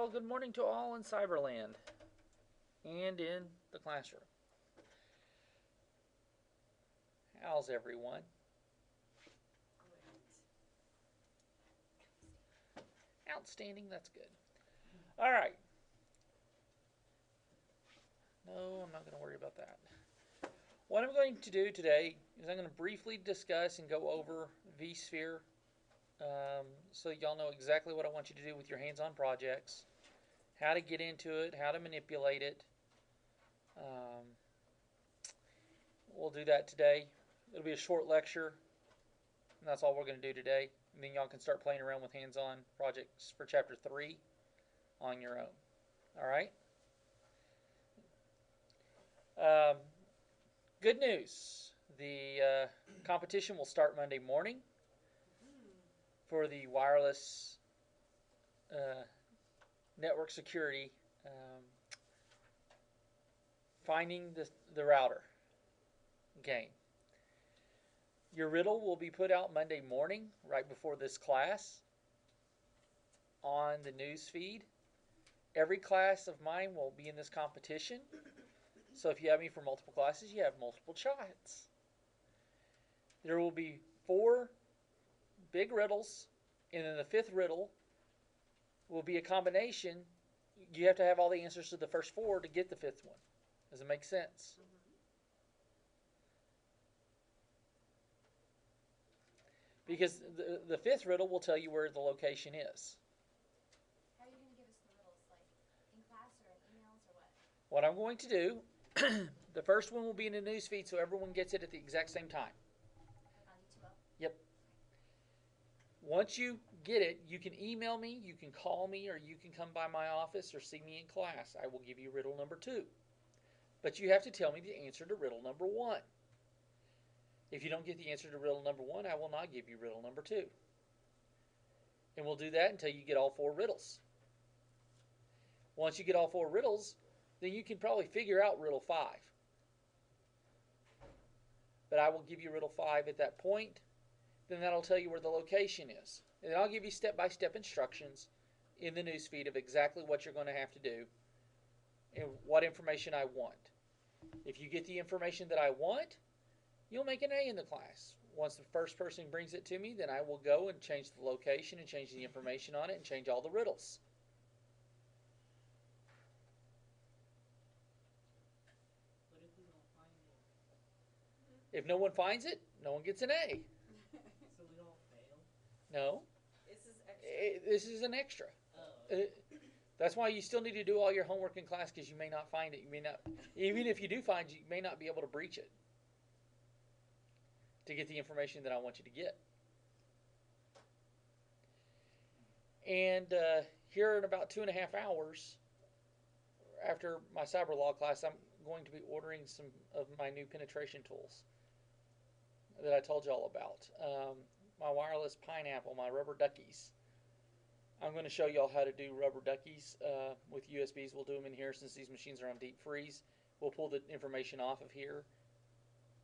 Well, good morning to all in Cyberland and in the classroom. How's everyone? Outstanding, that's good. All right. No, I'm not going to worry about that. What I'm going to do today is I'm going to briefly discuss and go over vSphere so y'all know exactly what I want you to do with your hands-on projects, how to get into it, how to manipulate it. We'll do that today. It'll be a short lecture, and that's all we're going to do today. And then y'all can start playing around with hands-on projects for Chapter 3 on your own. All right? Good news. The competition will start Monday morning for the wireless network security, finding the router game. Your riddle will be put out Monday morning, right before this class, on the news feed. Every class of mine will be in this competition. So if you have me for multiple classes, you have multiple shots. There will be 4 big riddles, and then the 5th riddle will be a combination. You have to have all the answers to the first 4 to get the 5th one. Does it make sense? Because the 5th riddle will tell you where the location is. How are you going to give us the riddles? Like in class or in emails or what? What I'm going to do, the first one will be in the news feed so everyone gets it at the exact same time. Like on D2L? Yep. Once you get it, you can email me, you can call me, or you can come by my office or see me in class. I will give you riddle number 2. But you have to tell me the answer to riddle number 1. If you don't get the answer to riddle number 1, I will not give you riddle number 2. And we'll do that until you get all 4 riddles. Once you get all 4 riddles, then you can probably figure out riddle 5. But I will give you riddle 5 at that point. Then that'll tell you where the location is. And then I'll give you step-by-step instructions in the newsfeed of exactly what you're going to have to do and what information I want. If you get the information that I want, you'll make an A in the class. Once the first person brings it to me, then I will go and change the location and change the information on it and change all the riddles. What if we don't find it? If no one finds it, no one gets an A. So we don't fail? No. This is extra. This is an extra. Oh. That's why you still need to do all your homework in class, because you may not find it. You may not, even if you do find it, you may not be able to breach it to get the information that I want you to get. And here in about 2.5 hours, after my cyber law class, I'm going to be ordering some of my new penetration tools that I told you all about. My wireless pineapple, my rubber duckies. I'm going to show you all how to do rubber duckies with USBs. We'll do them in here since these machines are on deep freeze. We'll pull the information off of here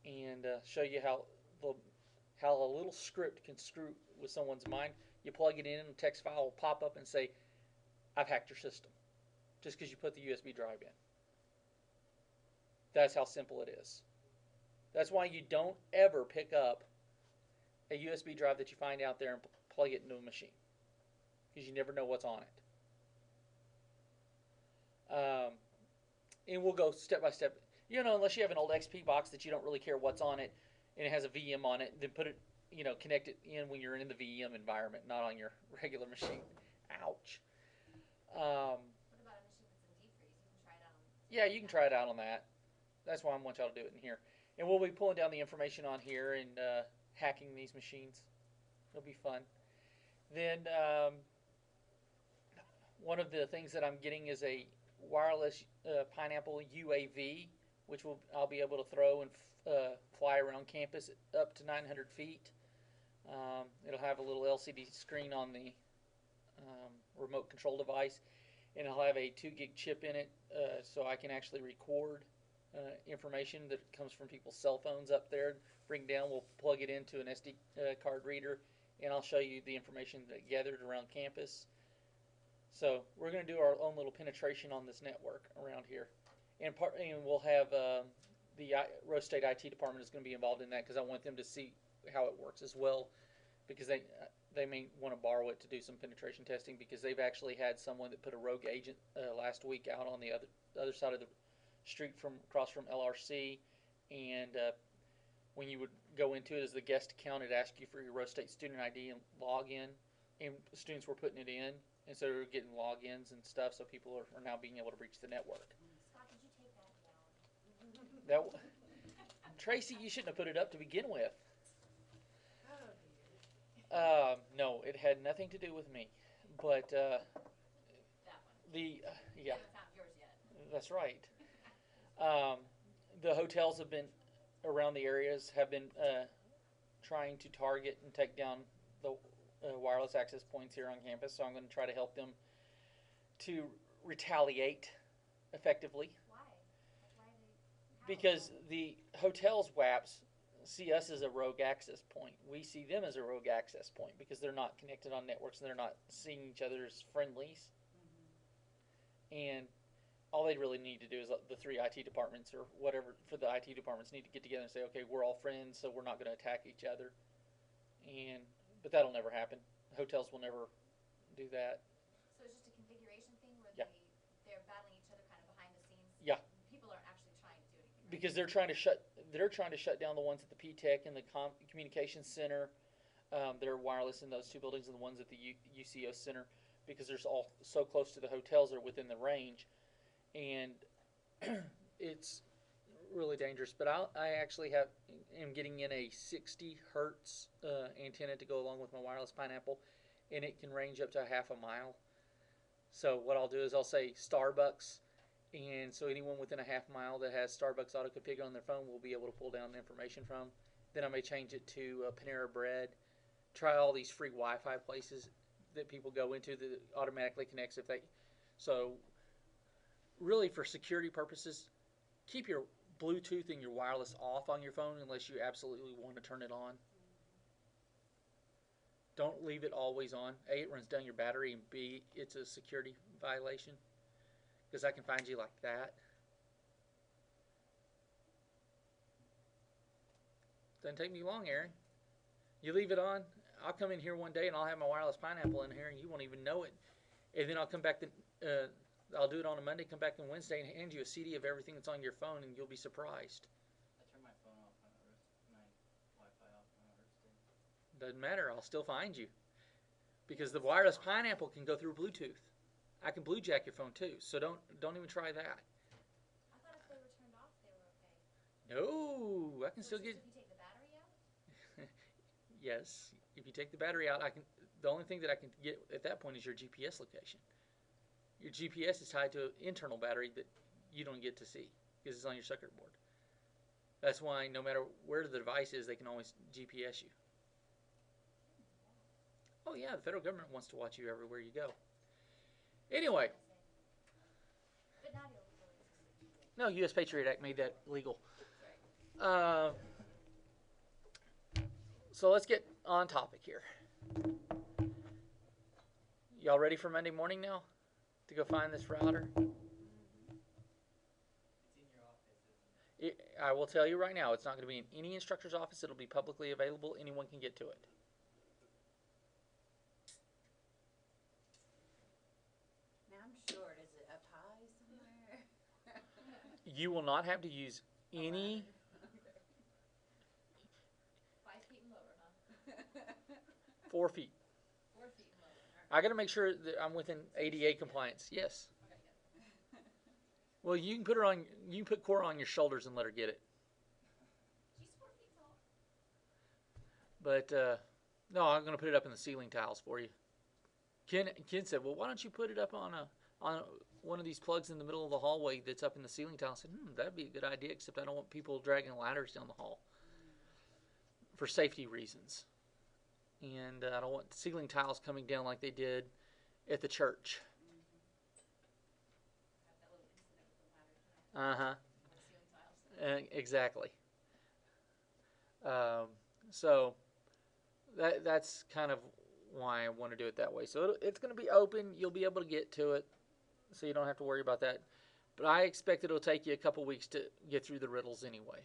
and show you how a little script can screw with someone's mind. You plug it in and a text file will pop up and say, I've hacked your system, just because you put the USB drive in. That's how simple it is. That's why you don't ever pick up a USB drive that you find out there and plug it into a machine, because you never know what's on it. And we'll go step by step. Unless you have an old XP box that you don't really care what's on it, and it has a VM on it, then put it, connect it in when you're in the VM environment, not on your regular machine. Ouch. What about a machine that's in deep freeze? You can try it out on. Yeah, you can try it out on that. That's why I want y'all to do it in here. And we'll be pulling down the information on here and hacking these machines. It'll be fun. Then one of the things that I'm getting is a wireless Pineapple UAV, which I'll be able to throw and fly around campus up to 900 feet. It'll have a little LCD screen on the remote control device, and it'll have a 2 gig chip in it, so I can actually record information that comes from people's cell phones up there. Bring down, we'll plug it into an SD card reader, and I'll show you the information that gathered around campus. So we're going to do our own little penetration on this network around here, and we'll have the Rose State IT department is going to be involved in that because I want them to see how it works as well, because they may want to borrow it to do some penetration testing, because they've actually had someone that put a rogue agent last week out on the other side of the street from across from LRC, and when you would go into it as the guest account, it asked you for your Rose State student ID and login, and students were putting it in, and so they're getting logins and stuff, so people are now being able to breach the network. Scott, did you take that down? Tracy, you shouldn't have put it up to begin with. Oh, dear. No, it had nothing to do with me, but That one. the You yeah, haven't found yours yet. that's right. The hotels have been around the areas have been trying to target and take down the wireless access points here on campus, so I'm going to try to help them to retaliate effectively. Why? Like, why are they? How? Because the hotels WAPs see us as a rogue access point. We see them as a rogue access point because they're not connected on networks and they're not seeing each other as friendlies. And all they really need to do is the three IT departments or whatever for the IT departments need to get together and say, okay, we're all friends, so we're not going to attack each other. But that'll never happen. Hotels will never do that. So it's just a configuration thing where Yeah. they're battling each other kind of behind the scenes. Yeah. People aren't actually trying to do anything. Right? Because they're trying to shut down the ones at the PTech and the communications center. They're wireless in those two buildings, and the ones at the UCO center, because they're all so close to the hotels, are within the range, and it's really dangerous. But I actually am getting in a 60 hertz antenna to go along with my wireless Pineapple, and it can range up to a half a mile. So what I'll do is I'll say Starbucks. And so anyone within a half mile that has Starbucks auto configured on their phone will be able to pull down the information from. Then I may change it to Panera Bread. Try all these free Wi-Fi places that people go into that automatically connects if they. So really, for security purposes, keep your Bluetooth and your wireless off on your phone unless you absolutely want to turn it on. Don't leave it always on. A, it runs down your battery, and B, it's a security violation. Because I can find you like that. Doesn't take me long, Aaron. You leave it on, I'll come in here one day and I'll have my wireless Pineapple in here and you won't even know it. And then I'll come back, I'll do it on a Monday, come back on Wednesday and hand you a CD of everything that's on your phone, and you'll be surprised. I turn my phone off my Wi-Fi off on Earth Day. Doesn't matter, I'll still find you. Because the wireless Pineapple can go through Bluetooth. I can Blue Jack your phone too, so don't even try that. I thought if they were turned off, they were okay. No, I can So still it's get. just if you take the battery out? Yes, if you take the battery out, the only thing that I can get at that point is your GPS location. Your GPS is tied to an internal battery that you don't get to see because it's on your circuit board. That's why no matter where the device is, they can always GPS you. Oh yeah, the federal government wants to watch you everywhere you go. Anyway, But not illegal. no, U.S. Patriot Act made that legal. Right. So let's get on topic here. Y'all ready for Monday morning now? To go find this router? It's in your office, isn't it? I will tell you right now, it's not going to be in any instructor's office. It'll be publicly available. Anyone can get to it. Now I'm short. Is it up high somewhere? You will not have to use any. 5 feet and lower, huh? 4 feet. 4 feet and lower. All right. I got to make sure that I'm within ADA compliance. Yes. Okay, good. Well, you can put her on. You can put Cora on your shoulders and let her get it. She's 4 feet tall. But no, I'm going to put it up in the ceiling tiles for you. Ken said, "Well, why don't you put it up on one of these plugs in the middle of the hallway that's up in the ceiling tile?" I said, "That'd be a good idea, except I don't want people dragging ladders down the hall for safety reasons, and I don't want ceiling tiles coming down like they did at the church." Have that little incident with the ladder, Uh huh. on the ceiling tiles. Exactly. So that's kind of why I want to do it that way. So it's going to be open. You'll be able to get to it, so you don't have to worry about that. But I expect it'll take you a couple weeks to get through the riddles anyway,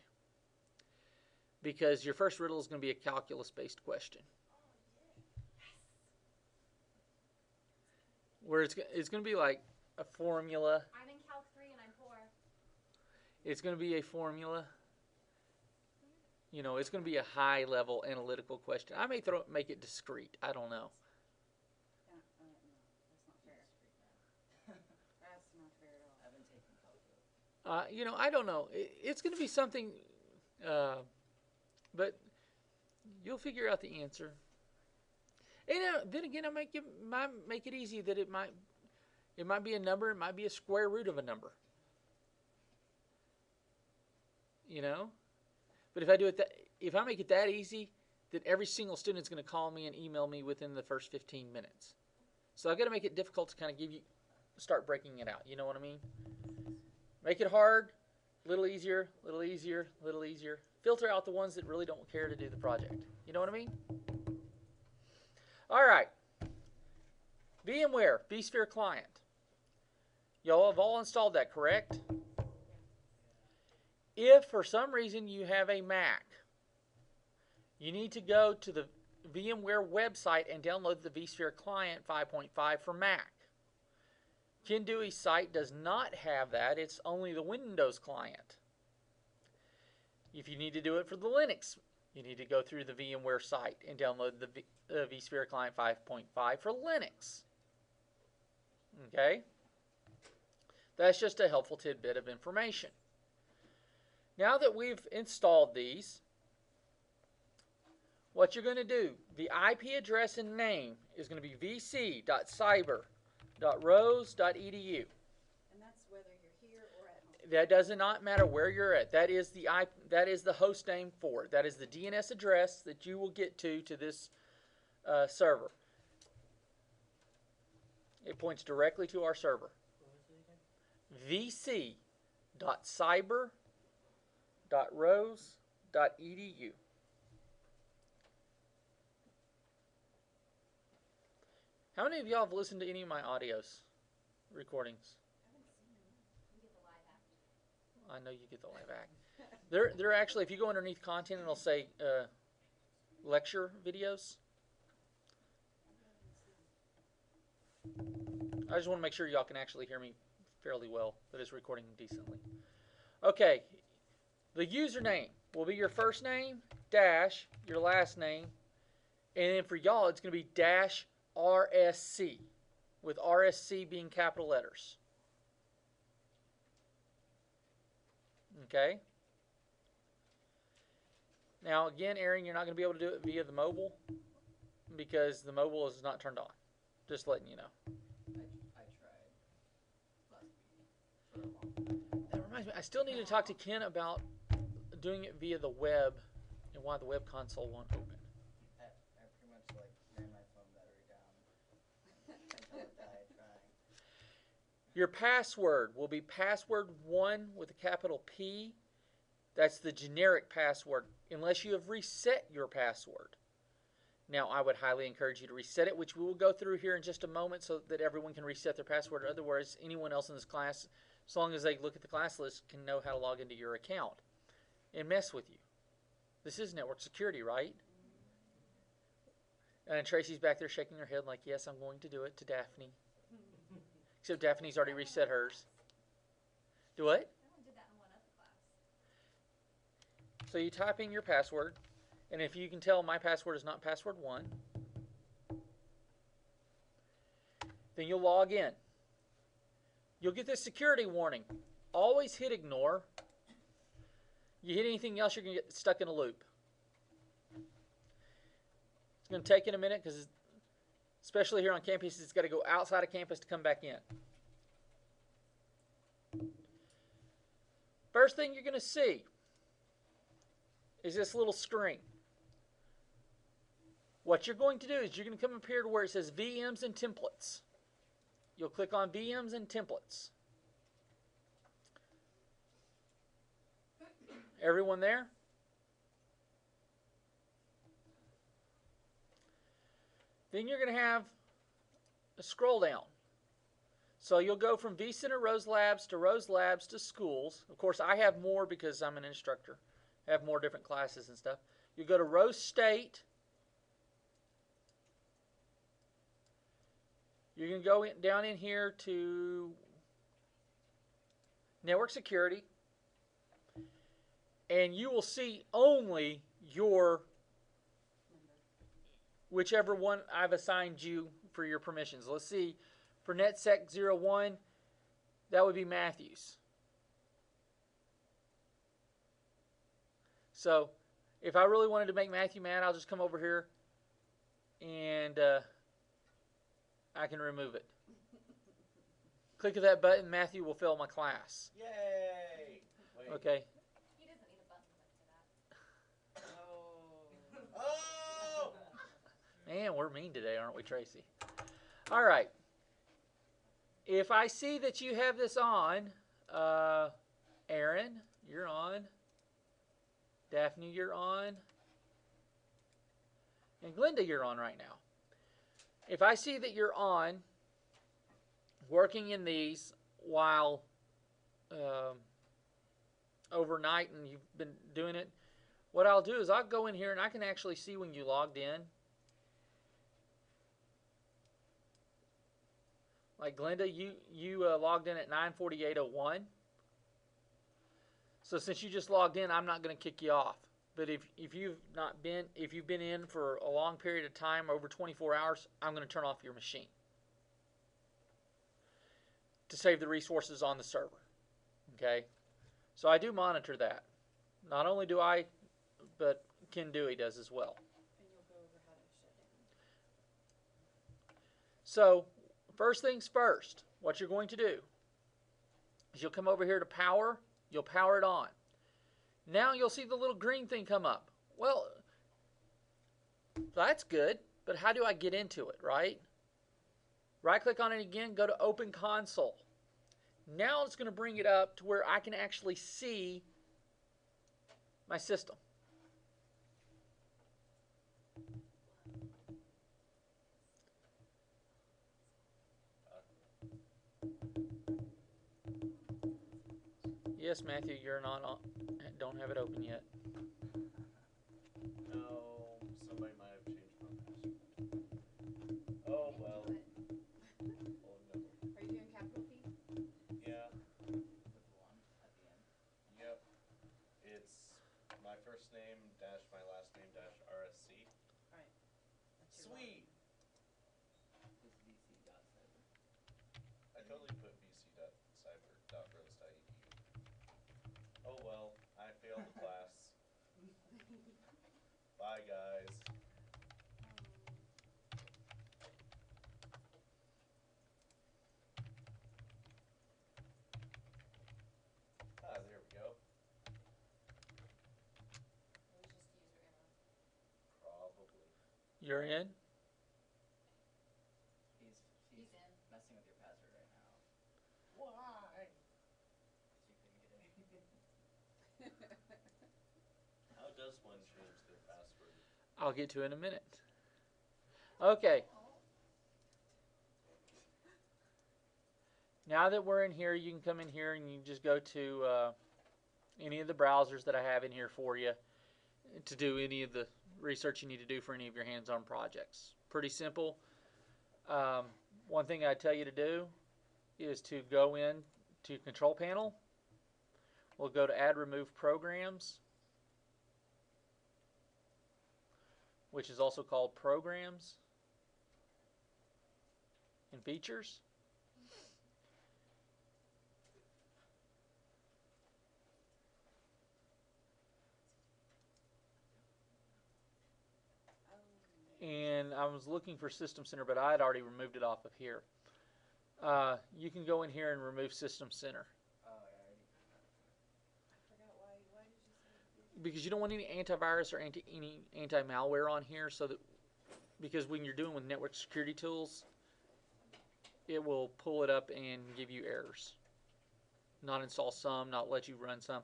because your first riddle is going to be a calculus-based question, where it's going to be like a formula. I'm in Calc 3 and I'm poor. It's going to be a formula. You know, it's going to be a high-level analytical question. I may make it discrete. I don't know. No, that's not fair. That's not fair at all. I haven't taken calculus. You know, I don't know. It's going to be something, but you'll figure out the answer. And then again, might make it easy that it might be a number. It might be a square root of a number. You know. But if I make it that easy, then every single student is going to call me and email me within the first 15 minutes. So I've got to make it difficult to kind of start breaking it out. You know what I mean? Make it hard, little easier, little easier, little easier. Filter out the ones that really don't care to do the project. You know what I mean? All right. VMware, vSphere Client. Y'all have all installed that, correct? If for some reason you have a Mac, you need to go to the VMware website and download the vSphere Client 5.5 for Mac. Ken Dewey's site does not have that. It's only the Windows client. If you need to do it for the Linux, you need to go through the VMware site and download the vSphere Client 5.5 for Linux. Okay? That's just a helpful tidbit of information. Now that we've installed these, what you're going to do, the IP address and name is going to be vc.cyber.rose.edu. And that's whether you're here or at home. That does not matter where you're at. That is the host name for it. That is the DNS address that you will get to this server. It points directly to our server. What was it again? vc.cyber.rose.edu. How many of y'all have listened to any of my audios recordings? I haven't seen them. You get the live act. I know you get the live act. They're actually, if you go underneath content, it'll say lecture videos. I just want to make sure y'all can actually hear me fairly well, that it's recording decently. Okay, the username will be your first name, dash, your last name, and then for y'all, it's going to be dash RSC, with RSC being capital letters. Okay? Now, again, Aaron, you're not going to be able to do it via the mobile because the mobile is not turned on. Just letting you know. I tried last week for a long time. That reminds me, I still need to talk to Ken about doing it via the web and why the web console won't open. I pretty much ran my phone battery down until it died trying. Your password will be password1 with a capital P. That's the generic password, unless you have reset your password. Now, I would highly encourage you to reset it, which we will go through here in just a moment so that everyone can reset their password. Otherwise, anyone else in this class, as long as they look at the class list, can know how to log into your account and mess with you. This is network security, right? And Tracy's back there shaking her head like, yes, I'm going to do it, to Daphne. Except Daphne's already reset hers. Do what? I only did that in one other class. So you type in your password, and if you can tell my password is not password1, then you'll log in. You'll get this security warning. Always hit ignore. You hit anything else, you're going to get stuck in a loop. It's going to take you a minute because, especially here on campus, it's got to go outside of campus to come back in. First thing you're going to see is this little screen. What you're going to do is you're going to come up here to where it says VMs and templates. You'll click on VMs and templates. Everyone there? Then you're going to have a scroll down. So you'll go from vCenter Rose Labs to schools. Of course, I have more because I'm an instructor. I have more different classes and stuff. You go to Rose State. You can go down in here to Network Security. And you will see only your, whichever one I've assigned you for your permissions. Let's see, for NetSec 01, that would be Matthews. So if I really wanted to make Matthew mad, I'll just come over here and I can remove it. Click of that button, Matthew will fail my class. Yay! Wait. Okay. He doesn't need a button click for that. Oh! Man, we're mean today, aren't we, Tracy? All right. If I see that you have this on, Aaron, you're on. Daphne, you're on. And Glenda, you're on right now. If I see that you're on, working in these while overnight and you've been doing it, what I'll do is I'll go in here and I can actually see when you logged in. Like Glenda, you logged in at 9:48:01. So since you just logged in, I'm not going to kick you off. But if you've been in for a long period of time, over 24 hours, I'm going to turn off your machine to save the resources on the server. Okay? So I do monitor that. Not only do I, but Ken Dewey does as well. And you'll go over how to shut down. So first things first, what you're going to do is you'll come over here to power. You'll power it on. Now you'll see the little green thing come up. Well, that's good, but how do I get into it, right? Right click on it again, go to Open Console. Now it's going to bring it up to where I can actually see my system. Yes, Matthew, you're not on. Don't have it open yet. No, somebody might have changed my password. Oh well. Oh no. Are you doing capital P? Yeah. With one at the end. Yep. It's my first name dash my last name dash RSC. Alright. That's your Sweet. This vc.cyber. I totally put vc.cyber.rose.edu. Oh well, I failed the class. Bye guys. Ah, there we go. It was just user error. Probably. You're in? He's He's in. messing with your password right now. Why? 'Cause you couldn't get in. How does one change their password? I'll get to it in a minute. Okay. Now that we're in here, you can come in here and you can just go to any of the browsers that I have in here for you to do any of the research you need to do for any of your hands-on projects. Pretty simple. One thing I tell you to do is to go in to Control Panel. We'll go to Add Remove Programs, which is also called Programs and Features. And I was looking for System Center, but I had already removed it off of here. You can go in here and remove System Center Oh, yeah, I already. I forgot why did you say because you don't want any antivirus or any anti-malware on here. So that because when you're doing with network security tools, it will pull it up and give you errors. Not install some, not let you run some.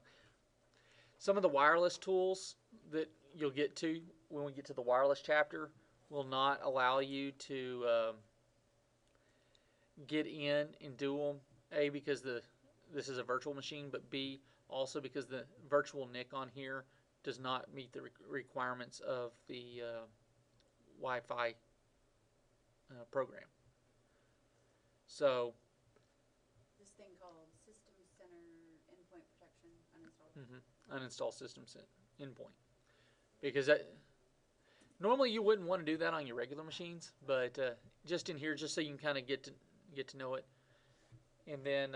Some of the wireless tools that you'll get to when we get to the wireless chapter will not allow you to get in and do them. A, because this is a virtual machine, but B, also because the virtual NIC on here does not meet the requirements of the Wi-Fi program. So, This thing called System Center Endpoint Protection uninstalled. uninstall system endpoint, because normally you wouldn't want to do that on your regular machines, but just in here, just so you can kind of get to know it. And then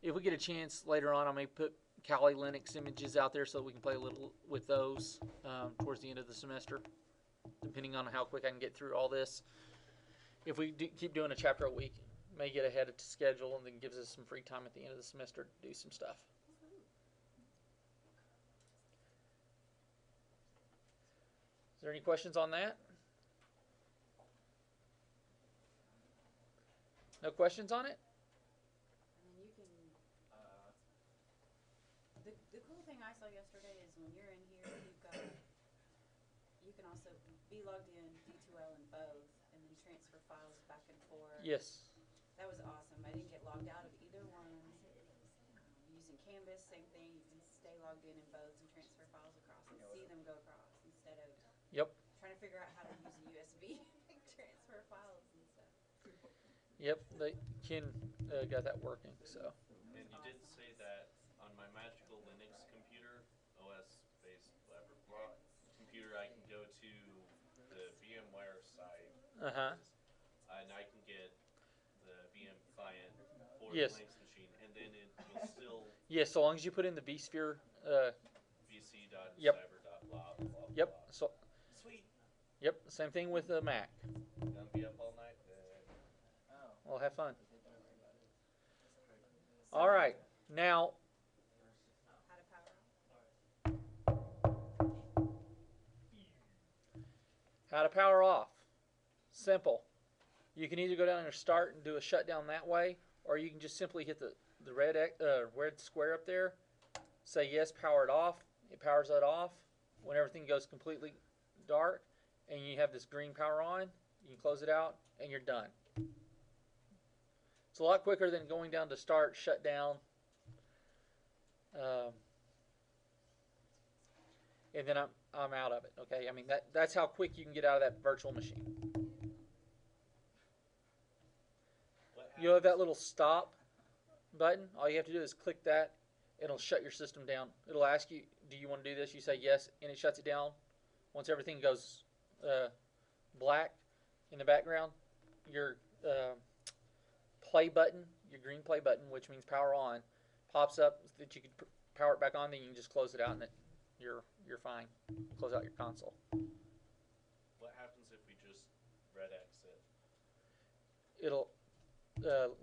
if we get a chance later on, I may put Kali Linux images out there so that we can play a little with those towards the end of the semester, depending on how quick I can get through all this. If we keep doing a chapter a week, may get ahead of schedule, and then gives us some free time at the end of the semester to do some stuff. Is there any questions on that? No questions on it? And then you can, the cool thing I saw yesterday is when you're in here, you can also be logged in D2L in both, and then transfer files back and forth. Yes. That was awesome. I didn't get logged out of either one. Using Canvas, same thing. You can stay logged in both and transfer files across and see them go across instead of trying to figure out how to use a USB and transfer files and stuff. Yep, Ken got that working. So. And you did say that on my Magical Linux computer, OS-based whatever computer, I can go to the VMware site, and I can get the VM client for the Linux machine, and then it will still. Yes, so long as you put in the vSphere. vc.cyber.blah blah blah. Yep. Blah. So. Sweet. Yep. Same thing with the Mac. Gonna be up all night. Well, have fun. All right. Now. How to power off. Simple. You can either go down and start and do a shutdown that way, or you can just simply hit the red square up there, say yes, power it off. It powers that off. When everything goes completely dark and you have this green power on, you can close it out and you're done. It's a lot quicker than going down to start, shut down, and then I'm out of it. Okay, I mean that's how quick you can get out of that virtual machine. You have that little stop button. All you have to do is click that. It'll shut your system down. It'll ask you, do you want to do this? You say yes, and it shuts it down. Once everything goes black in the background, your play button, your green play button, which means power on, pops up that you can power it back on. Then you can just close it out, and you're fine. Close out your console. What happens if we just red X it? It'll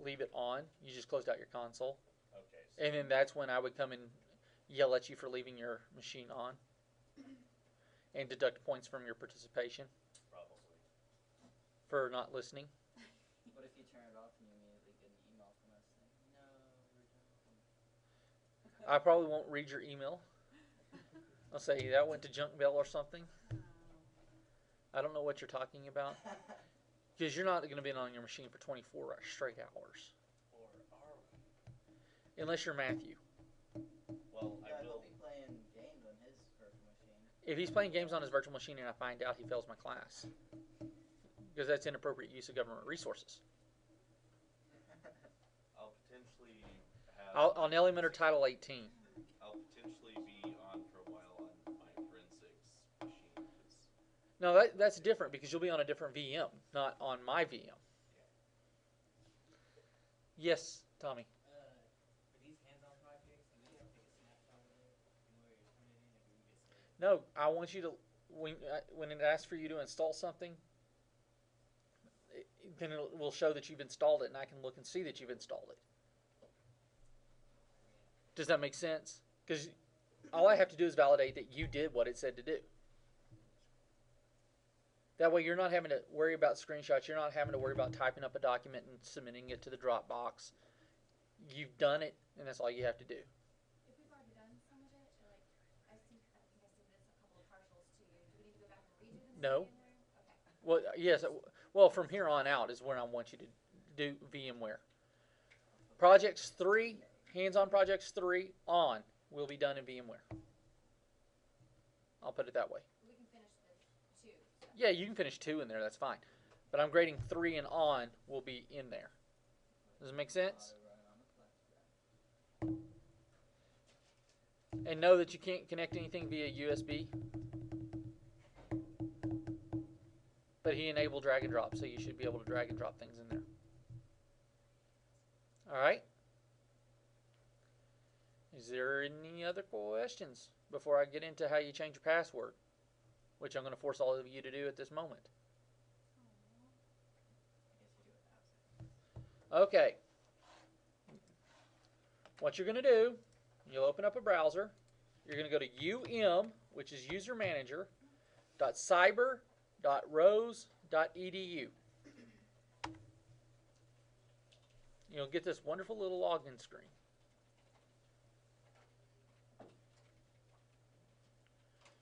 leave it on. You just closed out your console. Okay. So And then that's when I would come and yell at you for leaving your machine on and deduct points from your participation probably. for not listening. What if you turn it off and you immediately get an email from us saying, no, we're done? I probably won't read your email. I'll say that went to junk mail or something. I don't know what you're talking about because you're not going to be on your machine for 24 straight hours Or are we? unless you're Matthew. Well, Yeah, I he'll will. be playing games on his virtual machine. If he's playing games on his virtual machine and I find out, he fails my class because that's inappropriate use of government resources. I'll potentially have. I'll nail him under Title 18. I'll potentially be on for a while on my forensics machine. 'Cause No, that's different because you'll be on a different VM, not on my VM. Yes, Tommy. For these hands-on projects, do we have to take a snapshot of it and where you're turning it in, or do we just say, No, I want you to when it asks for you to install something, then it will show that you've installed it, and I can look and see that you've installed it. Does that make sense? Because all I have to do is validate that you did what it said to do. That way you're not having to worry about screenshots. You're not having to worry about typing up a document and submitting it to the Dropbox. You've done it, and that's all you have to do. If we've already done some of it, like I think I submitted a couple of partials to you. Do we need to go back and redo No. VMware? Okay. Well, yes. Well, from here on out is where I want you to do VMware. Projects 3, hands-on projects 3 on will be done in VMware. I'll put it that way. We can finish the 2. So. Yeah, you can finish 2 in there. That's fine. But I'm grading 3 and on will be in there. Does it make sense? And know that you can't connect anything via USB. But he enabled drag and drop, so you should be able to drag and drop things in there. Alright? Is there any other questions before I get into how you change your password? Which I'm going to force all of you to do at this moment. Okay. What you're going to do, you'll open up a browser. You're going to go to which is user manager, .cyber.rose.edu. You'll get this wonderful little login screen.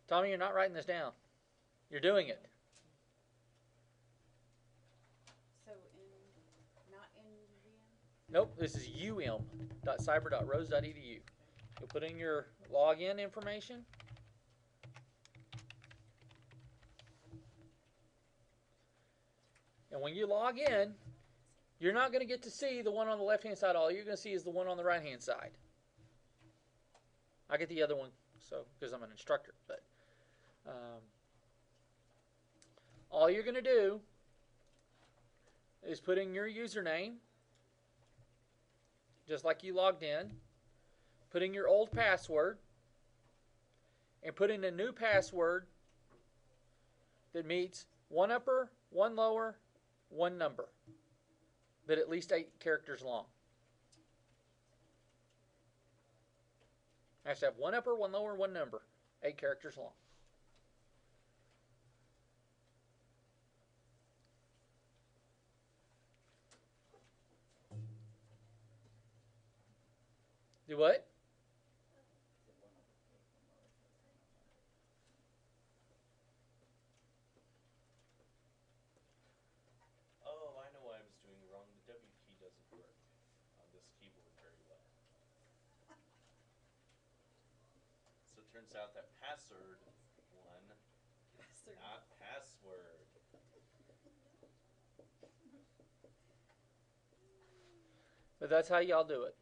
Tommy, you're not writing this down. You're doing it. So not in VM? Nope, this is um.cyber.rose.edu. You'll put in your login information. And when you log in, you're not going to get to see the one on the left-hand side. All you're going to see is the one on the right-hand side. I get the other one, so because I'm an instructor. But all you're going to do is put in your username, just like you logged in. Put in your old password, and put in a new password that meets 1 upper, 1 lower, 1 number, but at least 8 characters long. I have to have 1 upper, 1 lower, 1 number, 8 characters long. Do what? Oh, I know what I was doing wrong. The W key doesn't work on this keyboard very well. So it turns out that password one, not password. But that's how y'all do it.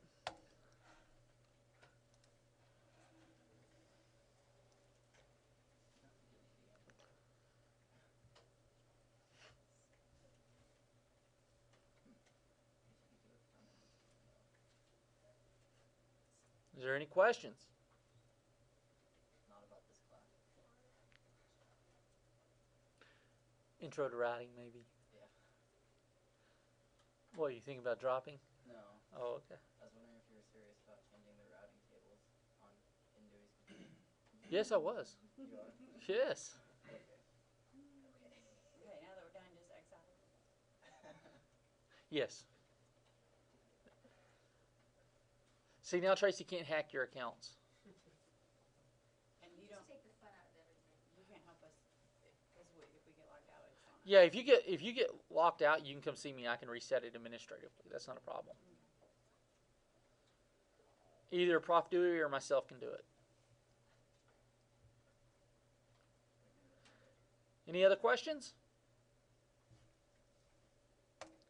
Is there any questions? Not about this class. Intro to writing, maybe? Yeah. What, you think about dropping? No. Oh, okay. I was wondering if you were serious about changing the routing tables on in Dewey's computer. Yes, I was. You are? Yes. Okay. Okay, now that we're done, just X out of it. Yes. See, now Tracy can't hack your accounts. And you Just don't, take the fun out of everything. you can't help us, because if we get logged out, it's on. Yeah, if you get locked out, you can come see me. I can reset it administratively. That's not a problem. Either Prof. Dewey or myself can do it. Any other questions?